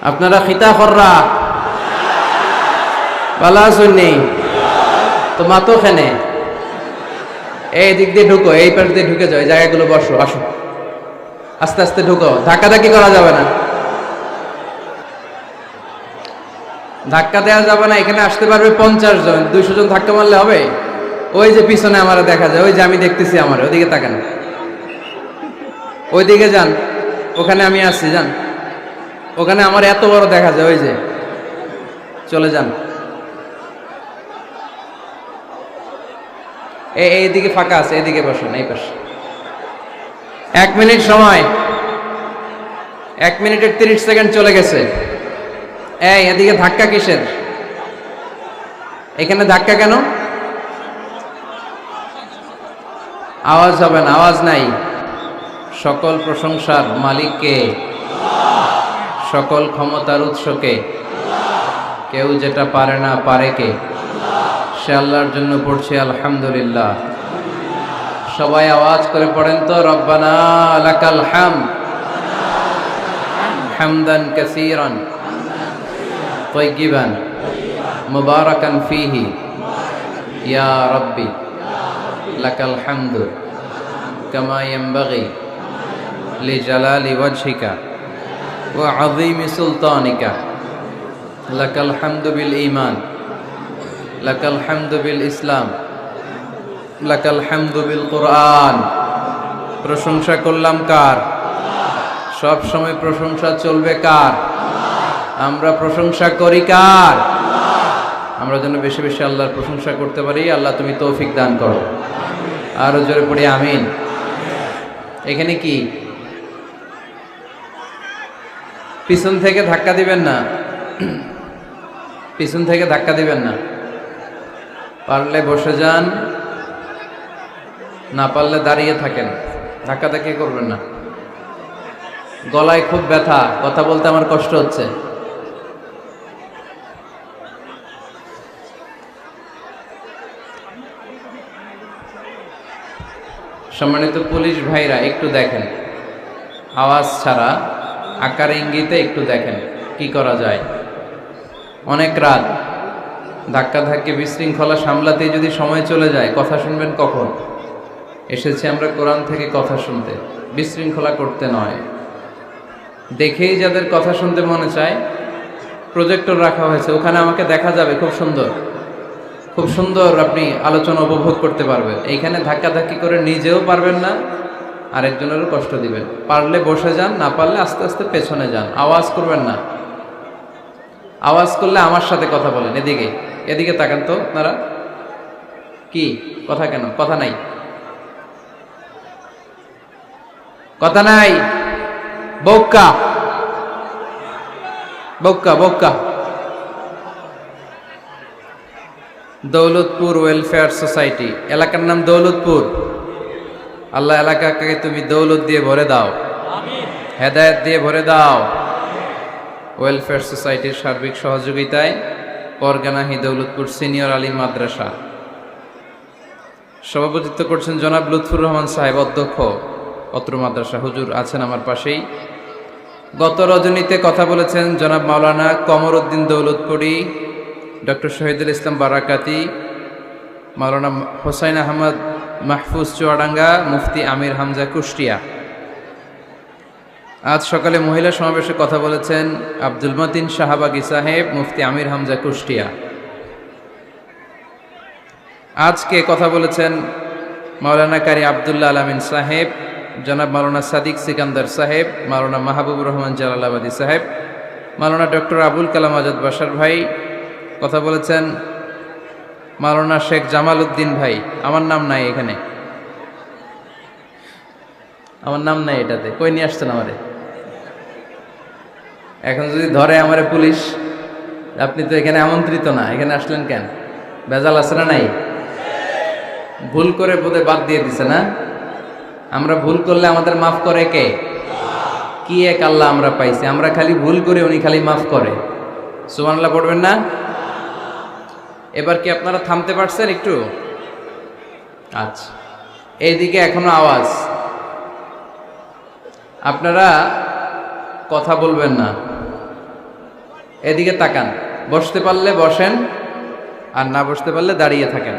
আপনারা খিতা কররা ভালো শুননি তো মাতো খেনে এই দিক দিয়ে ঢুকো, এই পাশ দিয়ে ঢুকে যাও, এই জায়গাগুলো বসো, আসো আস্তে আস্তে ঢুকো, ধাক্কাধাক্কি করা যাবে না, ধাক্কা দেওয়া যাবে না। এখানে আসতে পারবে 50 জন, 200 জন ধাক্কা মারলে হবে? ওই যে পিছনে আমার দেখা যায়, ওই যে আমি দেখতেছি, আমার ওইদিকে তাকান, ওইদিকে যান, ওখানে আমি আসছি, যান ওখানে আমার এত বড় দেখা যায়, ওই যে চলে যান। এইদিকে ফাঁকা আছে, এইদিকে বসেন, এই পাশে। 1 মিনিট সময়, 1 মিনিটের 30 সেকেন্ড চলে গেছে। এই এদিকে ধাক্কা কিসের? এখানে ধাক্কা কেন? আওয়াজ হবে না, আওয়াজ নাই। সকল প্রশংসার মালিককে, সকল ক্ষমতার উৎসকে, কেউ যেটা পারে না পারে কে? সে আল্লাহর জন্য পড়ছে আলহামদুলিল্লাহ। সবাই আওয়াজ করে পড়েন তো, রব্বানা লাকাল হামদ হামদান কাসীরান তাইয়িবান মুবারাকান ফীহি ইয়া রাব্বি লাকাল হামদু কামা ইয়ানবাগি লিজালালি ওয়াজহিকা ওয়া আযীমি সুলতানিকা লাকাল হামদু বিল ঈমান লাকাল হামদু বিল ইসলাম লাকাল হামদু বিল কুরআন। প্রশংসা করলাম কার? সব সময় প্রশংসা চলবে কার? আমরা প্রশংসা করি কার? আমরা যেন বেশি বেশি আল্লাহর প্রশংসা করতে পারি। আল্লাহ তুমি তৌফিক দান করো। আরো জোরে পড়ি আমিন। এখানে কি পিছন থেকে ধাক্কা দিবেন না, পিছন থেকে ধাক্কা দিবেন না। পারলে বসে যান, না পারলে দাঁড়িয়ে থাকেন, ধাক্কাধাক্কি করবেন না। গলায় খুব ব্যথা, কথা বলতে আমার কষ্ট হচ্ছে। সম্মানিত পুলিশ ভাইরা একটু দেখেন, আওয়াজ ছাড়া আকার ইঙ্গিতে একটু দেখেন কি করা যায়। অনেক রাত, ধাক্কাধাক্কি বিশৃঙ্খলা সামলাতেই যদি সময় চলে যায়, কথা শুনবেন কখন? এসেছি আমরা কোরআন থেকে কথা শুনতে, বিশৃঙ্খলা করতে নয়। দেখেই যাদের কথা শুনতে মনে চায়, প্রজেক্টর রাখা হয়েছে, ওখানে আমাকে দেখা যাবে, খুব সুন্দর, খুব সুন্দর আপনি আলোচনা উপভোগ করতে পারবেন। এইখানে ধাক্কাধাক্কি করে নিজেও পারবেন না, আরেকজনেরও কষ্ট দিবেন। পারলে বসে যান, না পারলে আস্তে আস্তে পেছনে যান, আওয়াজ করবেন না। আওয়াজ করলে আমার সাথে কথা বলেন। এদিকে এদিকে তাকান তো আপনারা, কি কথা? কেন কথা নাই? কথা নাই, বক্কা বক্কা বক্কা। দৌলতপুর ওয়েলফেয়ার সোসাইটি, এলাকার নাম দৌলতপুর। আল্লাহ এলাকাকে তুমি দৌলত দিয়ে ভরে দাও, হেদায়েত দিয়ে ভরে দাও। ওয়েলফেয়ার সোসাইটির সার্বিক সহযোগিতায় পরগানাহি দৌলতপুর সিনিয়র আলিম মাদ্রাসা সভাপতিত্ব করছেন জনাব লুৎফুর রহমান সাহেব, অধ্যক্ষ অত্র মাদ্রাসা। হুজুর আছেন আমার পাশেই। গত রজনীতে কথা বলেছেন জনাব মাওলানা কমর উদ্দিন দৌলতপুরি, ডক্টর শহীদুল ইসলাম বারাকাতি, মাওলানা হোসাইন আহমদ মাহফুজ চুয়াডাঙ্গা, মুফতি আমির হামজা কুষ্টিয়া। আজ সকালে মহিলা সমাবেশে কথা বলেছেন আব্দুল মতিন শাহবাগী সাহেব, মুফতি আমির হামজা কুষ্টিয়া। আজকে কথা বলেছেন মাওলানা কারি আবদুল্লাহ আলামিন সাহেব, জনাব মাওলানা সাদিক সিকান্দার সাহেব, মাওলানা মাহবুবুর রহমান জালালাবাদী সাহেব, মাওলানা ডক্টর আবুল কালাম আজাদ বাশার ভাই। কথা বলেছেন মাওলানা শেখ জামাল উদ্দিন ভাই। আমার নাম নাই এখানে, আমার নাম নাই এটাতে। কই নিয়ে আসছেন আমারে? এখন যদি ধরে আমারে পুলিশ, আপনি তো এখানে আমন্ত্রিত না, এখানে আসলেন কেন? ভেজাল আছে না নাই? ভুল করে বোধহয় বাদ দিয়ে দিছে না? আমরা ভুল করলে আমাদের মাফ করে কে? কি এক আল্লাহ আমরা পাইছি, আমরা খালি ভুল করে, উনি খালি মাফ করে। সুবহানাল্লাহ পড়বেন না? এবার কি আপনারা থামতে পারছেন একটু? আচ্ছা, এইদিকে এখনো আওয়াজ। আপনারা কথা বলবেন না, এদিকে তাকান, বসতে পারলে বসেন, আর না বসতে পারলে দাঁড়িয়ে থাকেন।